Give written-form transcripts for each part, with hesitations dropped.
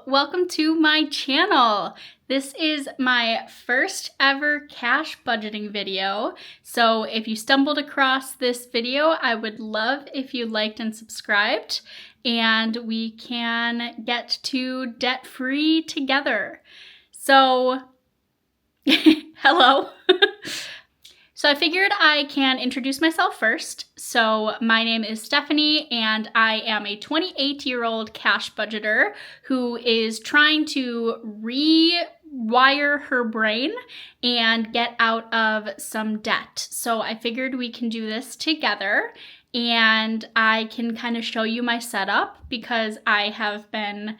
welcome to my channel. This is my first ever cash budgeting video. So if you stumbled across this video, I would love if you liked and subscribed, and we can get to debt-free together. So, hello. So I figured I can introduce myself first. So my name is Stephanie, and I am a 28-year-old cash budgeter who is trying to rewire her brain and get out of some debt. So I figured we can do this together, and I can kind of show you my setup because I have been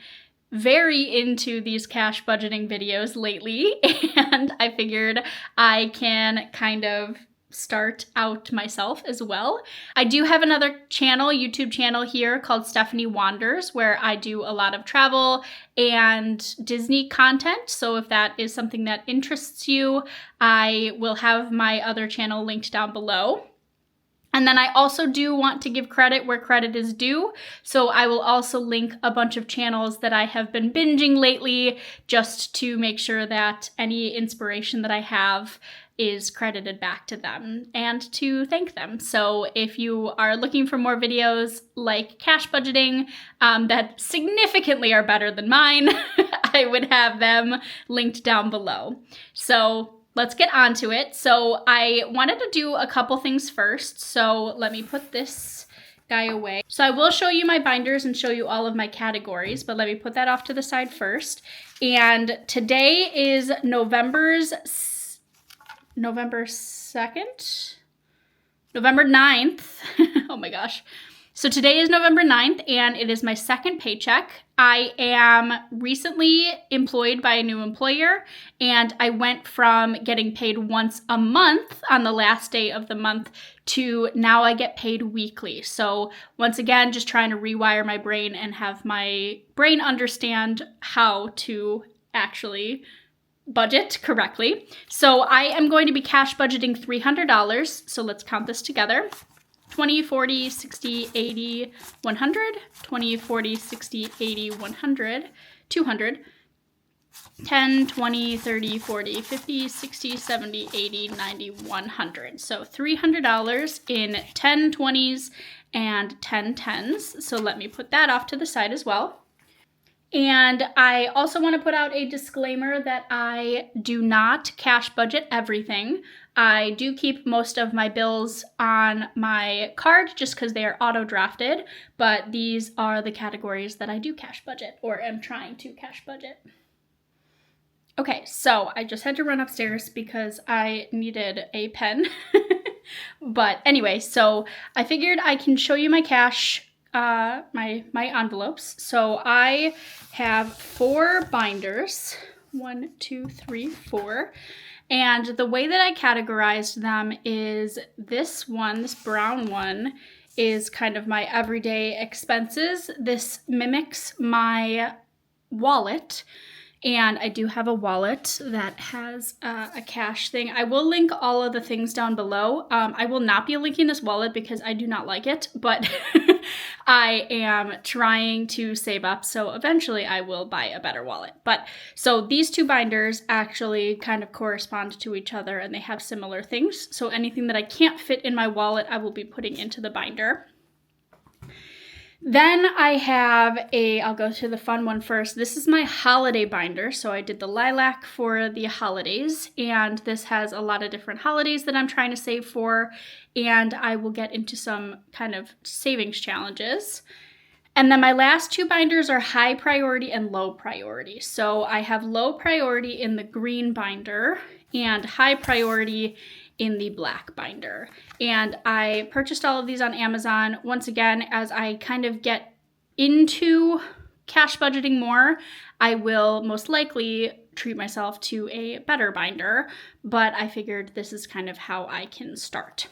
very into these cash budgeting videos lately, and I figured I can kind of start out myself as well. I do have another channel, YouTube channel here called Stephanie Wanders, where I do a lot of travel and Disney content. So if that is something that interests you, I will have my other channel linked down below. And then I also do want to give credit where credit is due. So I will also link a bunch of channels that I have been binging lately, just to make sure that any inspiration that I have is credited back to them and to thank them. So if you are looking for more videos like cash budgeting that significantly are better than mine, I would have them linked down below. So let's get on to it. So I wanted to do a couple things first. So let me put this guy away. So I will show you my binders and show you all of my categories, but let me put that off to the side first. And today is November 9th. Oh my gosh. So today is November 9th, and it is my second paycheck. I am recently employed by a new employer, and I went from getting paid once a month on the last day of the month to now I get paid weekly. So once again, just trying to rewire my brain and have my brain understand how to actually budget correctly. So I am going to be cash budgeting $300. So let's count this together. 20, 40, 60, 80, 100, 20, 40, 60, 80, 100, 200, 10, 20, 30, 40, 50, 60, 70, 80, 90, 100. So $300 in 10 20s and 10 10s. So let me put that off to the side as well. And I also want to put out a disclaimer that I do not cash budget everything. I do keep most of my bills on my card just because they are auto-drafted, but these are the categories that I do cash budget or am trying to cash budget. Okay, so I just had to run upstairs because I needed a pen. But anyway, so I figured I can show you my cash my envelopes. So I have 4 binders, 1, 2, 3, 4. And the way that I categorized them is this brown one is kind of my everyday expenses. This mimics my wallet. And I do have a wallet that has a cash thing. I will link all of the things down below. I will not be linking this wallet because I do not like it, but I am trying to save up, so eventually I will buy a better wallet. But so these 2 binders actually kind of correspond to each other, and they have similar things. So anything that I can't fit in my wallet, I will be putting into the binder. Then I have I'll go to the fun one first. This is my holiday binder. So I did the lilac for the holidays, and this has a lot of different holidays that I'm trying to save for, and I will get into some kind of savings challenges. And then my last 2 binders are high priority and low priority. So I have low priority in the green binder and high priority in the black binder. And I purchased all of these on Amazon. Once again, as I kind of get into cash budgeting more, I will most likely treat myself to a better binder, but I figured this is kind of how I can start.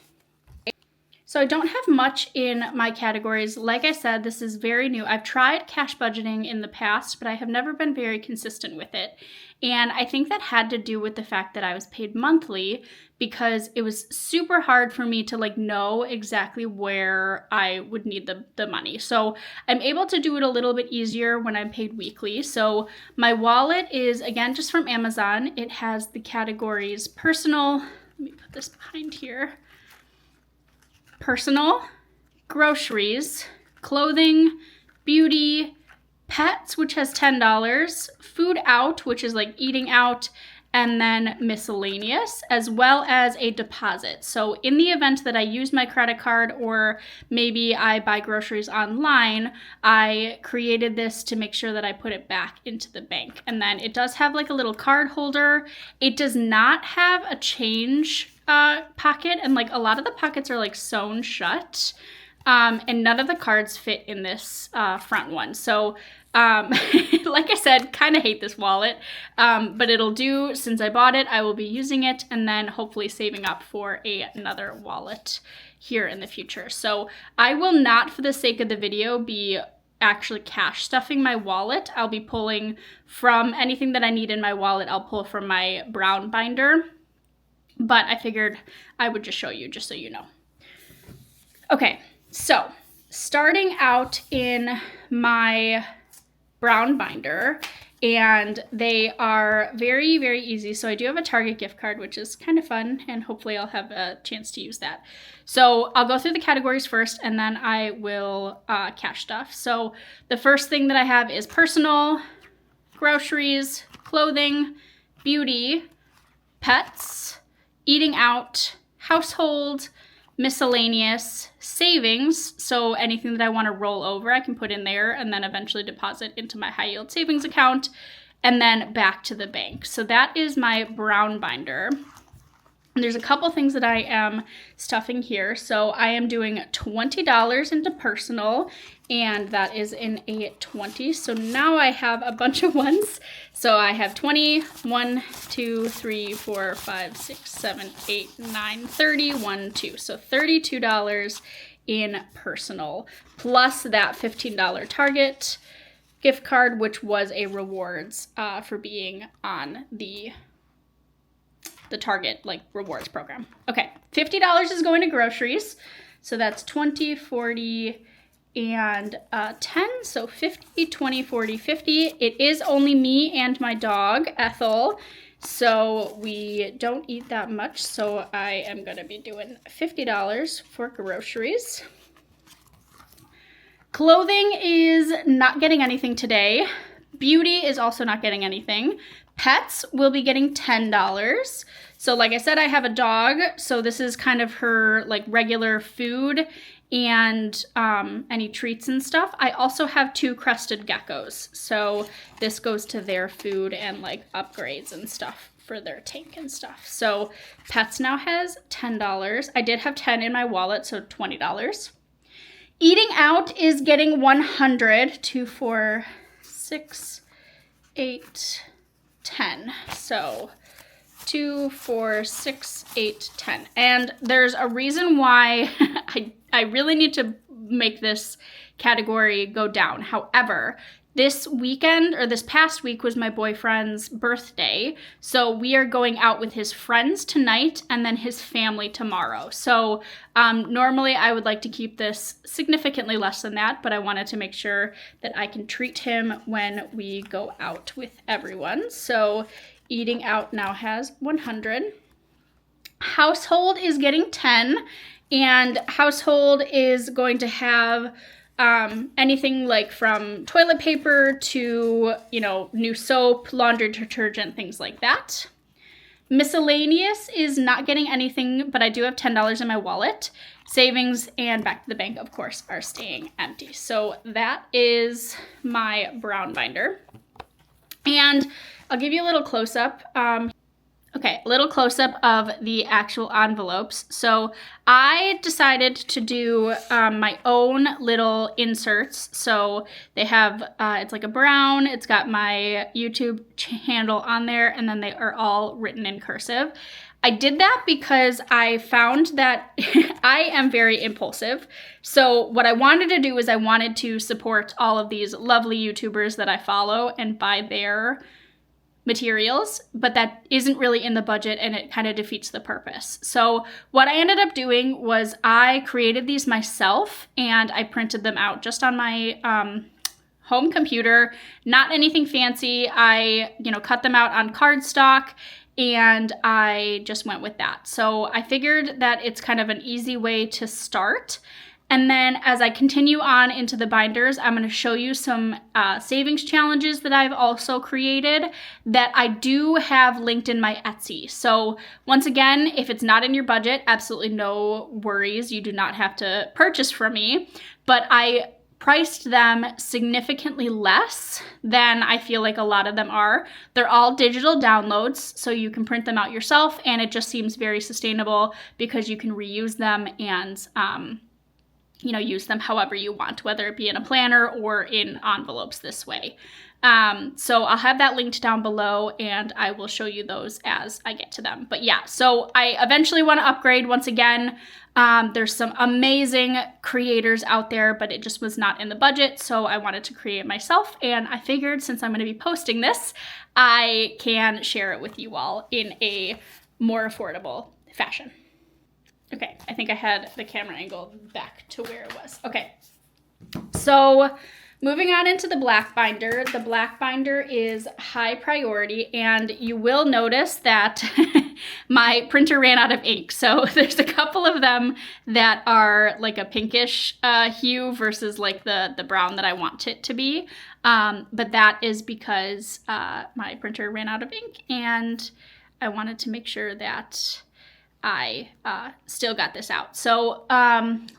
So I don't have much in my categories. Like I said, this is very new. I've tried cash budgeting in the past, but I have never been very consistent with it. And I think that had to do with the fact that I was paid monthly, because it was super hard for me to know exactly where I would need the money. So I'm able to do it a little bit easier when I'm paid weekly. So my wallet is, again, just from Amazon. It has the categories personal. Let me put this behind here. Personal, groceries, clothing, beauty, pets, which has $10, food out, which is like eating out, and then miscellaneous, as well as a deposit. So in the event that I use my credit card, or maybe I buy groceries online, I created this to make sure that I put it back into the bank. And then it does have like a little card holder. It does not have a change pocket, and like a lot of the pockets are like sewn shut, and none of the cards fit in this front one. So like I said, kind of hate this wallet, but it'll do. Since I bought it, I will be using it, and then hopefully saving up for another wallet here in the future. So I will not, for the sake of the video, be actually cash stuffing my wallet. I'll be pulling from anything that I need in my wallet. I'll pull from my brown binder, but I figured I would just show you, just so you know. Okay, so starting out in my brown binder, and they are very, very easy. So I do have a Target gift card, which is kind of fun, and hopefully I'll have a chance to use that. So I'll go through the categories first, and then I will cash stuff. So the first thing that I have is personal, groceries, clothing, beauty, pets, eating out, household, miscellaneous, savings. So anything that I want to roll over, I can put in there and then eventually deposit into my high yield savings account, and then back to the bank. So that is my brown binder. And there's a couple things that I am stuffing here. So I am doing $20 into personal, and that is in a 20. So now I have a bunch of ones. So I have 20, 1, 2, 3, 4, 5, 6, 7, 8, 9, 30, 1, 2. So $32 in personal, plus that $15 Target gift card, which was a rewards for being on the Target rewards program. Okay, $50 is going to groceries. So that's 20, 40, and 10. So 50, 20, 40, 50. It is only me and my dog, Ethel. So we don't eat that much. So I am going to be doing $50 for groceries. Clothing is not getting anything today. Beauty is also not getting anything. Pets will be getting $10. So like I said, I have a dog, so this is kind of her regular food and any treats and stuff. I also have 2 crested geckos, so this goes to their food and upgrades and stuff for their tank and stuff. So pets now has $10. I did have 10 in my wallet, so $20. Eating out is getting 100. 2, 4, 6, 8, 10. So 2, 4, 6, 8, 10. And there's a reason why I really need to make this category go down. However, this weekend, or this past week, was my boyfriend's birthday. So we are going out with his friends tonight and then his family tomorrow. So normally I would like to keep this significantly less than that, but I wanted to make sure that I can treat him when we go out with everyone. So eating out now has 100. Household is getting 10, and household is going to have anything from toilet paper to, new soap, laundry detergent, things like that. Miscellaneous is not getting anything, but I do have $10 in my wallet. Savings and back to the bank, of course, are staying empty. So that is my brown binder. And I'll give you a little close-up. Okay, a little close-up of the actual envelopes. So I decided to do my own little inserts. So they have, it's like a brown, it's got my YouTube handle on there, and then they are all written in cursive. I did that because I found that I am very impulsive. So what I wanted to do is I wanted to support all of these lovely YouTubers that I follow and buy their materials, but that isn't really in the budget and it kind of defeats the purpose. So what I ended up doing was I created these myself and I printed them out just on my home computer, not anything fancy. I, cut them out on cardstock and I just went with that. So I figured that it's kind of an easy way to start. And then as I continue on into the binders, I'm going to show you some savings challenges that I've also created that I do have linked in my Etsy. So once again, if it's not in your budget, absolutely no worries. You do not have to purchase from me, but I priced them significantly less than I feel like a lot of them are. They're all digital downloads, so you can print them out yourself, and it just seems very sustainable because you can reuse them and use them however you want, whether it be in a planner or in envelopes this way. So I'll have that linked down below and I will show you those as I get to them. But yeah, so I eventually want to upgrade once again. There's some amazing creators out there, but it just was not in the budget. So I wanted to create it myself. And I figured since I'm going to be posting this, I can share it with you all in a more affordable fashion. Okay, I think I had the camera angle back to where it was. Okay, so moving on into the black binder. The black binder is high priority, and you will notice that my printer ran out of ink. So there's a couple of them that are like a pinkish hue versus like the brown that I want it to be. But that is because my printer ran out of ink, and I wanted to make sure that I still got this out. So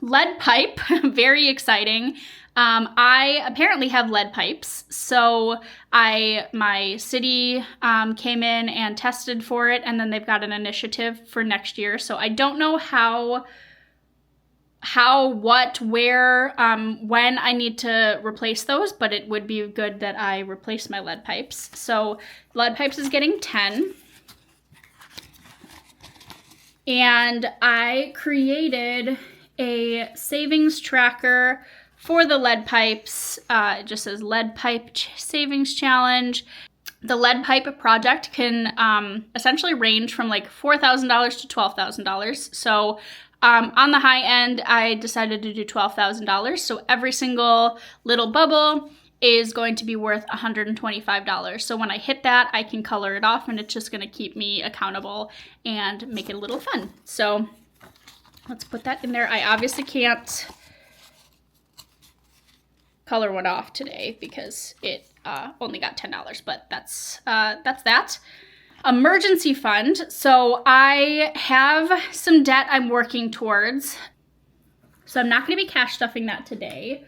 lead pipe, very exciting. I apparently have lead pipes. So my city came in and tested for it, and then they've got an initiative for next year. So I don't know how, what, where, when I need to replace those, but it would be good that I replace my lead pipes. So lead pipes is getting 10. And I created a savings tracker for the lead pipes. It just says lead pipe savings challenge. The lead pipe project can essentially range from like $4,000 to $12,000. So on the high end, I decided to do $12,000. So every single little bubble is going to be worth $125. So when I hit that, I can color it off, and it's just going to keep me accountable and make it a little fun. So let's put that in there. I obviously can't color one off today because it only got $10, but that's that. Emergency fund. So I have some debt I'm working towards. So I'm not going to be cash stuffing that today.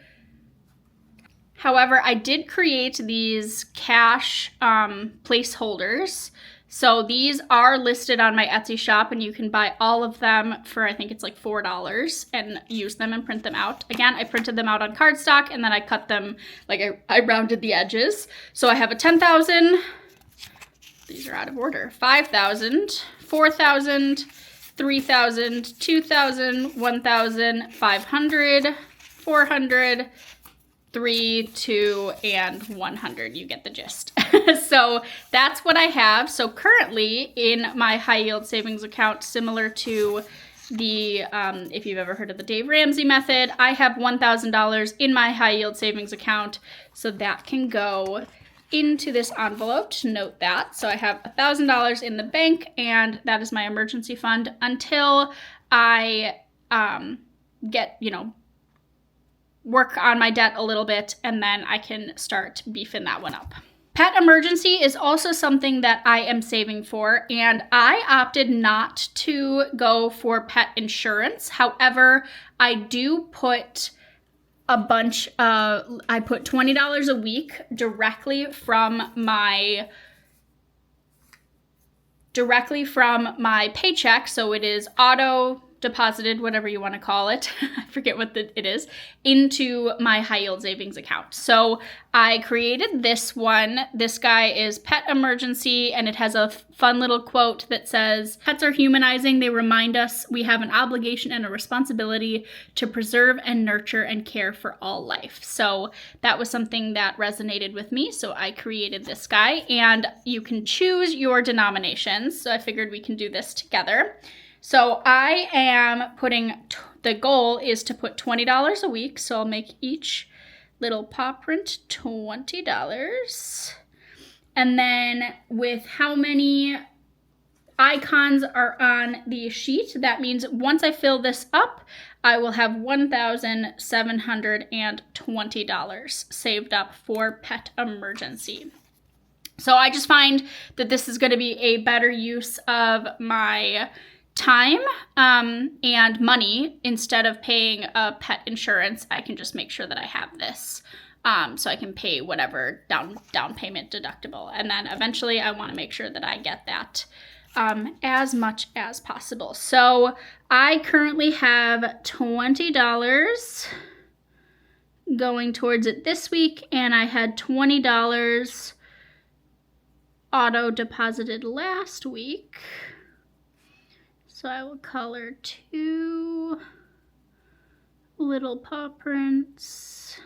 However, I did create these cash placeholders. So these are listed on my Etsy shop, and you can buy all of them for, I think it's like $4, and use them and print them out. Again, I printed them out on cardstock, and then I cut them, like I rounded the edges. So I have a 10,000, these are out of order, 5,000, 4,000, 3,000, 2,000, 1,000, 500, 400, 3, 2, and 100. You get the gist. So that's what I have. So currently in my high yield savings account, similar to the, if you've ever heard of the Dave Ramsey method, I have $1,000 in my high yield savings account. So that can go into this envelope to note that. So I have $1,000 in the bank, and that is my emergency fund until I get, work on my debt a little bit, and then I can start beefing that one up. Pet emergency is also something that I am saving for, and I opted not to go for pet insurance. However, I do put a bunch of, I put $20 a week directly from my paycheck. So it is auto deposited, whatever you want to call it, I forget what it is, into my high yield savings account. So I created this one. This guy is Pet Emergency, and it has a fun little quote that says, "Pets are humanizing. They remind us we have an obligation and a responsibility to preserve and nurture and care for all life." So that was something that resonated with me. So I created this guy, and you can choose your denominations. So I figured we can do this together. So I am putting, the goal is to put $20 a week. So I'll make each little paw print $20. And then with how many icons are on the sheet, that means once I fill this up, I will have $1,720 saved up for Pet Emergency. So I just find that this is going to be a better use of my time and money. Instead of paying a pet insurance, I can just make sure that I have this, so I can pay whatever down payment deductible, and then eventually I want to make sure that I get that as much as possible. So I currently have $20 going towards it this week, and I had $20 auto deposited last week. So I will color 2 little paw prints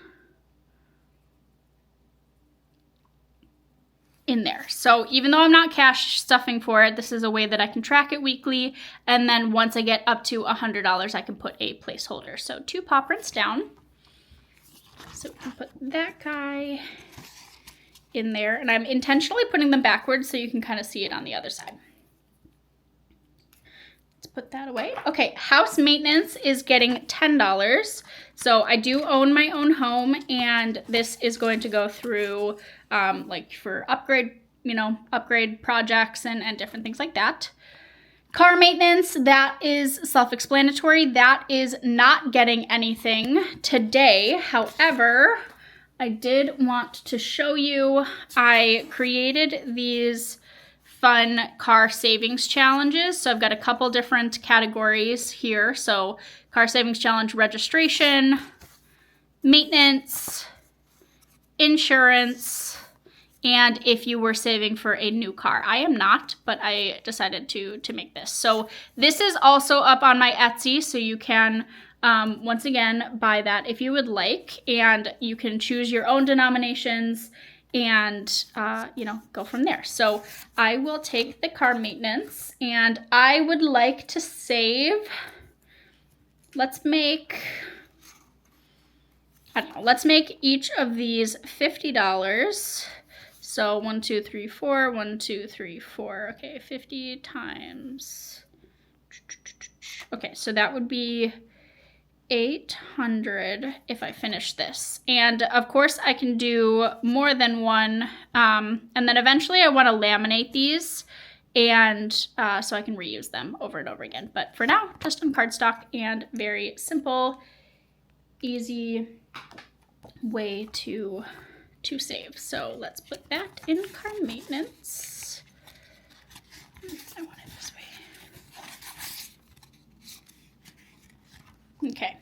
in there. So even though I'm not cash stuffing for it, this is a way that I can track it weekly. And then once I get up to $100, I can put a placeholder. So 2 paw prints down. So we can put that guy in there. And I'm intentionally putting them backwards so you can kind of see it on the other side. Put that away. Okay, house maintenance is getting $10. So I do own my own home, and this is going to go through like for upgrade projects and different things like that. Car maintenance, that is self-explanatory. That is not getting anything today. However, I did want to show you, I created these fun car savings challenges. So I've got a couple different categories here. So car savings challenge registration, maintenance, insurance, and if you were saving for a new car. I am not, but I decided to make this. So this is also up on my Etsy, so you can once again buy that if you would like, and you can choose your own denominations and go from there. So I will take the car maintenance, and I would like to save, let's make each of these $50. So 1, 2, 3, 4, 1, 2, 3, 4. Okay, 50 times. Okay, so that would be 800 if I finish this. And of course I can do more than one, and then eventually I want to laminate these, and so I can reuse them over and over again. But for now, just on cardstock, and very simple, easy way to save. So let's put that in car maintenance. I want it this way. Okay,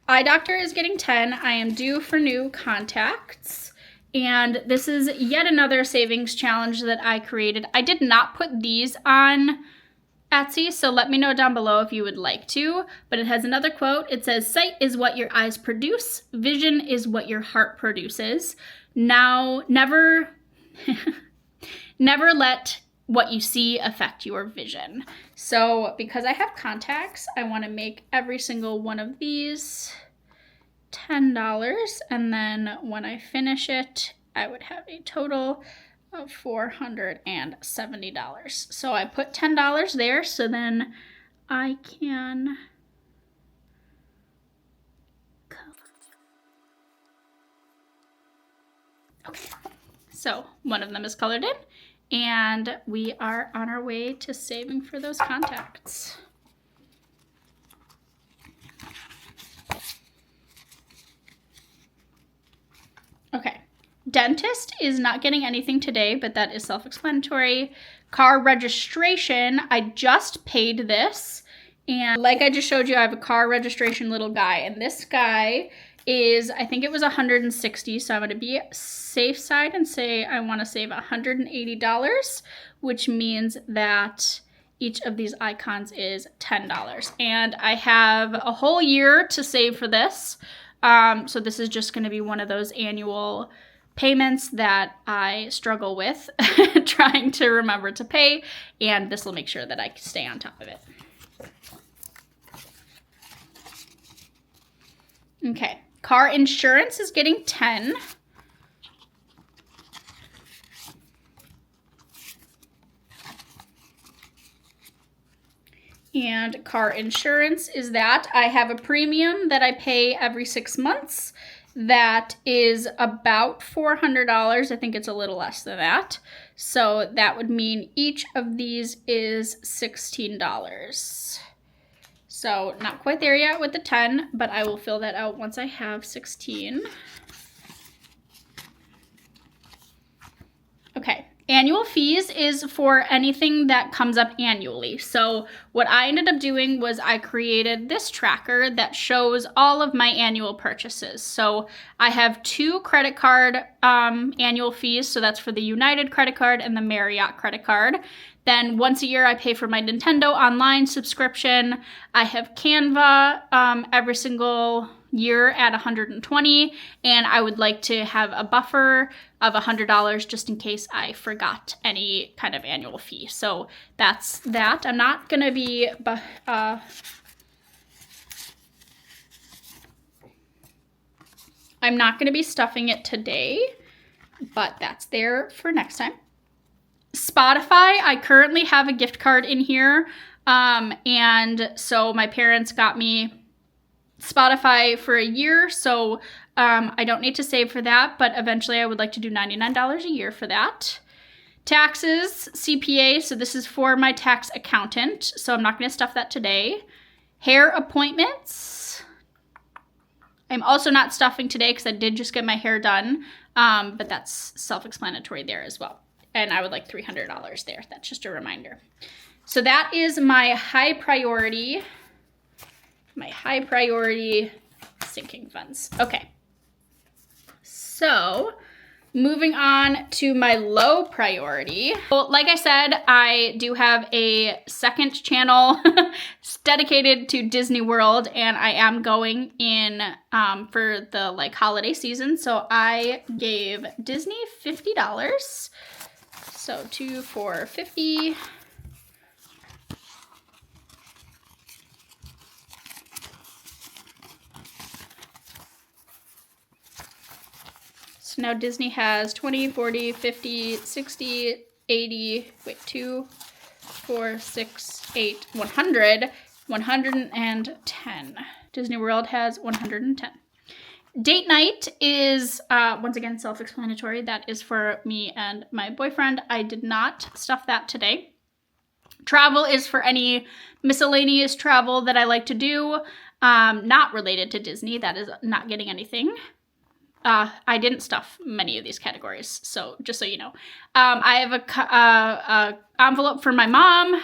eye doctor is getting 10. I am due for new contacts, and this is yet another savings challenge that I created. I did not put these on Etsy, so let me know down below if you would like to, but it has another quote. It says, "Sight is what your eyes produce, vision is what your heart produces. Now, never let what you see affect your vision." So because I have contacts, I want to make every single one of these $10, and then when I finish it, I would have a total of $470. So I put $10 there, so then I can okay, so one of them is colored in, and we are on our way to saving for those contacts. Okay, dentist is not getting anything today, but that is self-explanatory. Car registration, I just paid this, And like I just showed you, I have a car registration little guy, and this guy is, I think it was $160, so I'm gonna be safe side and say I wanna save $180, which means that each of these icons is $10. And I have a whole year to save for this. So this is just gonna be one of those annual payments that I struggle with trying to remember to pay, and this will make sure that I stay on top of it. Okay, car insurance is getting 10. And car insurance is that I have a premium that I pay every 6 months. That is about $400. I think it's a little less than that. So that would mean each of these is $16. So not quite there yet with the 10, but I will fill that out once I have 16. Okay. Annual fees is for anything that comes up annually. So what I ended up doing was I created this tracker that shows all of my annual purchases. So I have 2 credit card annual fees. So that's for the United credit card and the Marriott credit card. Then once a year I pay for my Nintendo online subscription. I have Canva every single year at $120, and I would like to have a buffer of $100 just in case I forgot any kind of annual fee. So that's that. I'm not gonna be stuffing it today, but that's there for next time. Spotify, I currently have a gift card in here, and so my parents got me Spotify for a year, so I don't need to save for that, but eventually I would like to do $99 a year for that. Taxes, CPA, so this is for my tax accountant, so I'm not going to stuff that today. Hair appointments, I'm also not stuffing today because I did just get my hair done, but that's self-explanatory there as well. And I would like $300 there. That's just a reminder. So that is my high priority sinking funds. Okay. So moving on to my low priority. Well, like I said, I do have a second channel dedicated to Disney World, and I am going in for the holiday season. So I gave Disney $50. So 2 for $50. So now Disney has 20, 40, 50, 60, 80, wait, 2, 4, 6, 8, 100, 110. Disney World has 110. Date night is, once again, self-explanatory. That is for me and my boyfriend. I did not stuff that today. Travel is for any miscellaneous travel that I like to do, not related to Disney. That is not getting anything. I didn't stuff many of these categories, so just so you know. I have a envelope for my mom,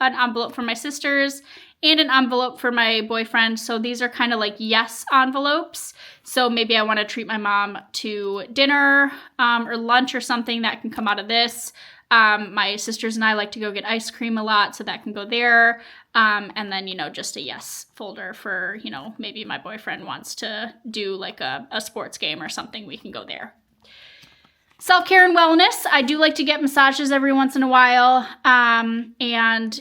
an envelope for my sisters, and an envelope for my boyfriend. So these are kind of like yes envelopes. So maybe I want to treat my mom to dinner or lunch or something that can come out of this. My sisters and I like to go get ice cream a lot, so that can go there. And then, just a yes folder for, maybe my boyfriend wants to do like a sports game or something, we can go there. Self-care and wellness. I do like to get massages every once in a while. And,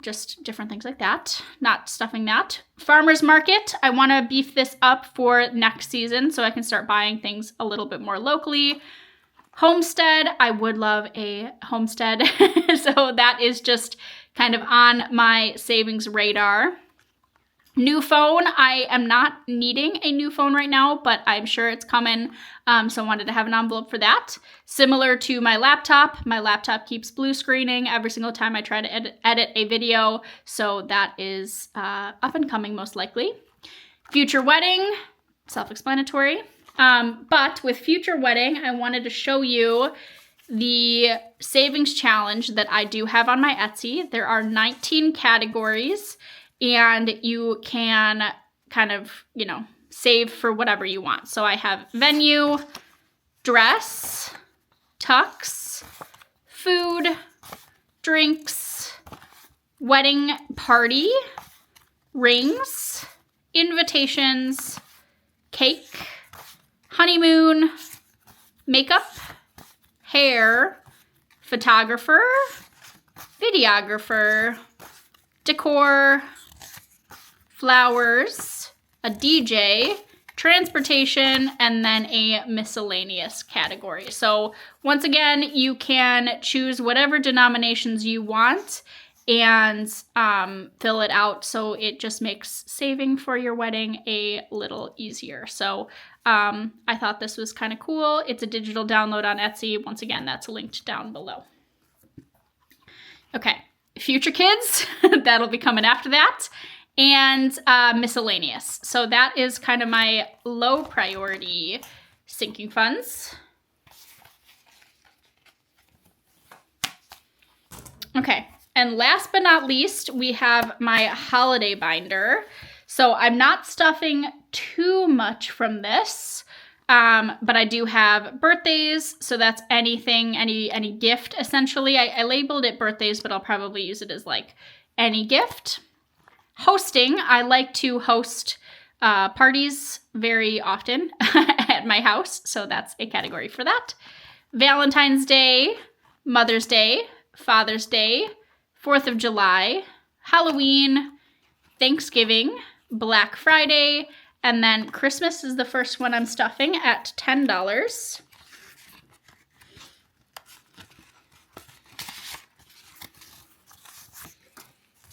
just different things like that. Not stuffing that. Farmer's market. I want to beef this up for next season so I can start buying things a little bit more locally. Homestead. I would love a homestead. So that is just kind of on my savings radar. New phone. I am not needing a new phone right now, but I'm sure it's coming. So I wanted to have an envelope for that. Similar to my laptop keeps blue screening every single time I try to edit a video. So that is up and coming most likely. Future wedding, self-explanatory. But with future wedding, I wanted to show you the savings challenge that I do have on my Etsy. There are 19 categories. and you can kind of, you know, save for whatever you want. So I have venue, dress, tux, food, drinks, wedding party, rings, invitations, cake, honeymoon, makeup, hair, photographer, videographer, decor, flowers, a DJ, transportation, and then a miscellaneous category. So once again, you can choose whatever denominations you want and fill it out, so it just makes saving for your wedding a little easier. So I thought this was kind of cool. It's a digital download on Etsy. Once again, that's linked down below. Okay, future kids, that'll be coming after that, and miscellaneous. So that is kind of my low priority sinking funds. Okay. And last but not least, we have my holiday binder. So I'm not stuffing too much from this, but I do have birthdays. So that's anything, any gift, essentially. I labeled it birthdays, but I'll probably use it as like any gift. Hosting, I like to host parties very often at my house. So that's a category for that. Valentine's Day, Mother's Day, Father's Day, 4th of July, Halloween, Thanksgiving, Black Friday, and then Christmas is the first one I'm stuffing at $10.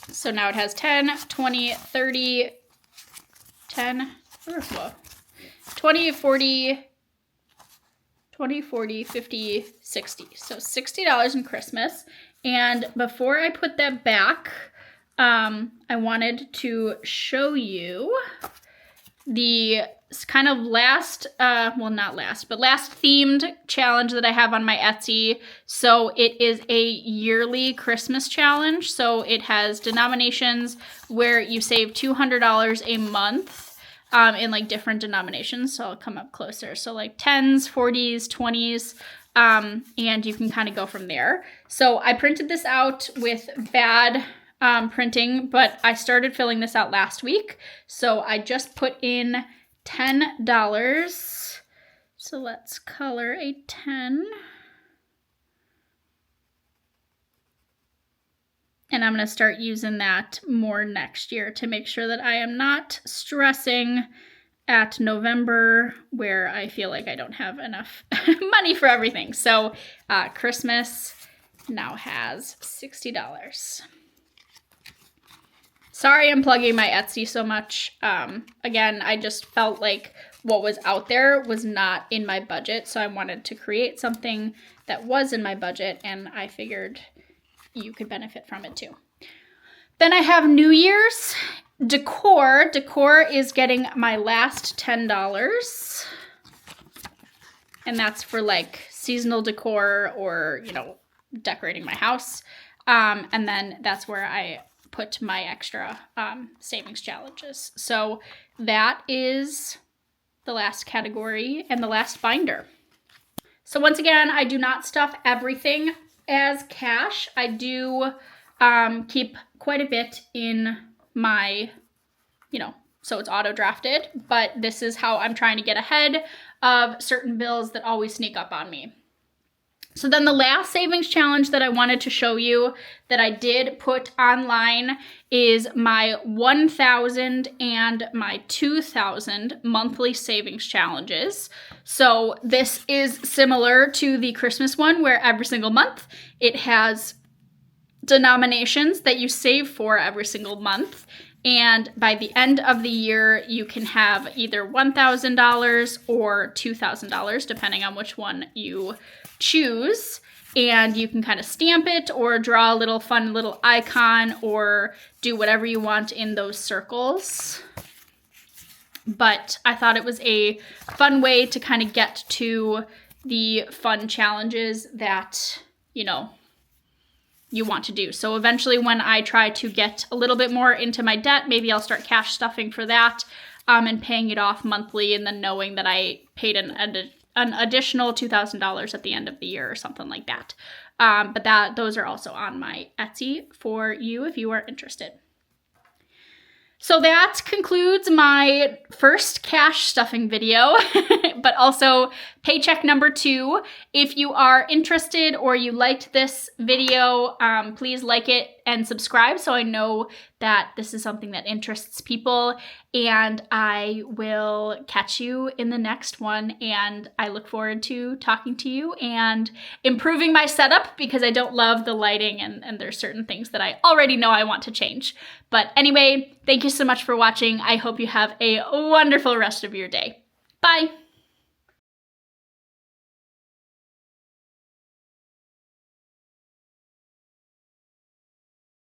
So now it has 10, 20, 30, 10, 20, 40, 20, 40, 50, 60. So $60 in Christmas. And before I put that back, I wanted to show you the kind of last, well, not last, but last themed challenge that I have on my Etsy. So it is a yearly Christmas challenge. So it has denominations where you save $200 a month in like different denominations. So I'll come up closer. So like 10s, 40s, 20s. And you can kind of go from there. So I printed this out with bad printing, but I started filling this out last week. So I just put in $10. So let's color a 10. And I'm going to start using that more next year to make sure that I am not stressing at November where I feel like I don't have enough money for everything. So Christmas now has $60. Sorry I'm plugging my Etsy so much. Again, I just felt like what was out there was not in my budget. So I wanted to create something that was in my budget, and I figured you could benefit from it too. Then I have New Year's decor. Decor is getting my last $10. And that's for like seasonal decor or, you know, decorating my house. And then that's where I put my extra savings challenges. So that is the last category and the last binder. So once again, I do not stuff everything as cash. I do keep quite a bit in my, you know, so it's auto drafted, but this is how I'm trying to get ahead of certain bills that always sneak up on me. So then the last savings challenge that I wanted to show you that I did put online is my 1,000 and my 2,000 monthly savings challenges. So this is similar to the Christmas one where every single month it has denominations that you save for every single month. And by the end of the year, you can have either $1,000 or $2,000, depending on which one you choose. And you can kind of stamp it or draw a little fun little icon or do whatever you want in those circles. But I thought it was a fun way to kind of get to the fun challenges that, you know, you want to do. So eventually when I try to get a little bit more into my debt, maybe I'll start cash stuffing for that and paying it off monthly, and then knowing that I paid an additional $2,000 at the end of the year or something like that. But those are also on my Etsy for you if you are interested. So that concludes my first cash stuffing video, but also paycheck number 2. If you are interested or you liked this video, please like it and subscribe so I know that this is something that interests people, and I will catch you in the next one, and I look forward to talking to you and improving my setup because I don't love the lighting and there's certain things that I already know I want to change. But anyway, thank you so much for watching. I hope you have a wonderful rest of your day. Bye!